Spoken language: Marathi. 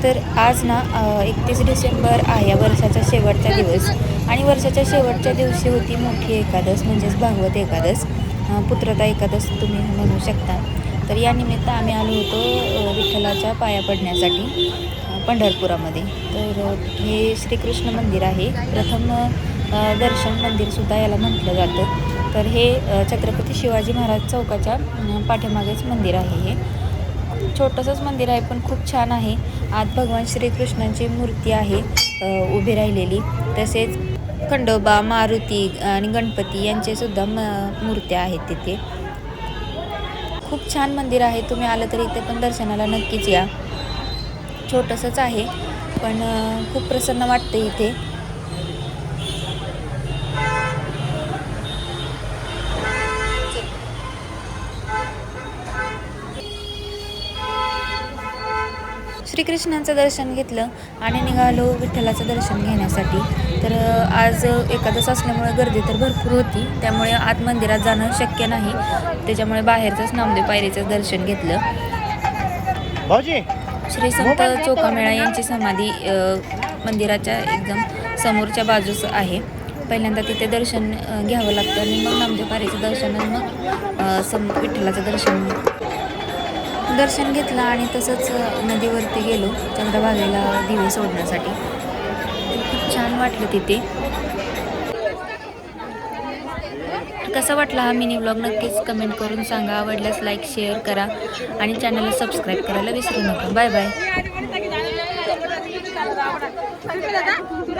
तर आज ना 31 डिसेंबर आहे, वर्षाचा शेवटचा दिवस आणि वर्षाच्या शेवटच्या दिवशी होती मोठी एकादस म्हणजेच भागवत एकादस, पुत्रता एकादस तुम्ही म्हणू शकता. तर या निमित्त आम्ही आलो होतो विठ्ठलाच्या पाया पडण्यासाठी पंढरपुरामध्ये. तर हे श्रीकृष्ण मंदिर आहे. प्रथम दर्शन मंदिरसुद्धा याला म्हटलं जातं. तर हे छत्रपती शिवाजी महाराज चौकाच्या पाठीमागेच मंदिर आहे. हे छोटंसंच मंदिर आहे पण खूप छान आहे. आत भगवान श्रीकृष्णांची मूर्ती आहे उभी राहिलेली. तसेच खंडोबा, मारुती आणि गणपती यांचेसुद्धा मूर्त्या आहेत तिथे. खूप छान मंदिर आहे. तुम्ही आलं तर इथे पण दर्शनाला नक्कीच या. छोटंसंच आहे पण खूप प्रसन्न वाटते इथे. श्रीकृष्णांचं दर्शन घेतलं आणि निघालो विठ्ठलाचं दर्शन घेण्यासाठी. तर आज एकादश असल्यामुळे गर्दी तर भरपूर होती, त्यामुळे आत मंदिरात जाणं शक्य नाही. त्याच्यामुळे बाहेरचंच नामदेव पायरीचं दर्शन घेतलं. श्री संत चोखामेळा यांची समाधी मंदिराच्या एकदम समोरच्या बाजूस आहे. पहिल्यांदा तिथे दर्शन घ्यावं लागतं आणि मग नामदेव पायरीचं दर्शन आणि मग विठ्ठलाचं दर्शन घेतलं आणि तसंच नदीवरती गेलो चंद्रभागेला दिवे सोडण्यासाठी. खूप छान वाटलं तिथे. कसा वाटला हा मिनी व्लॉग नक्कीच कमेंट करून सांगा. आवडल्यास लाईक शेअर करा आणि चॅनलला सबस्क्राईब करायला विसरू नका. Bye bye.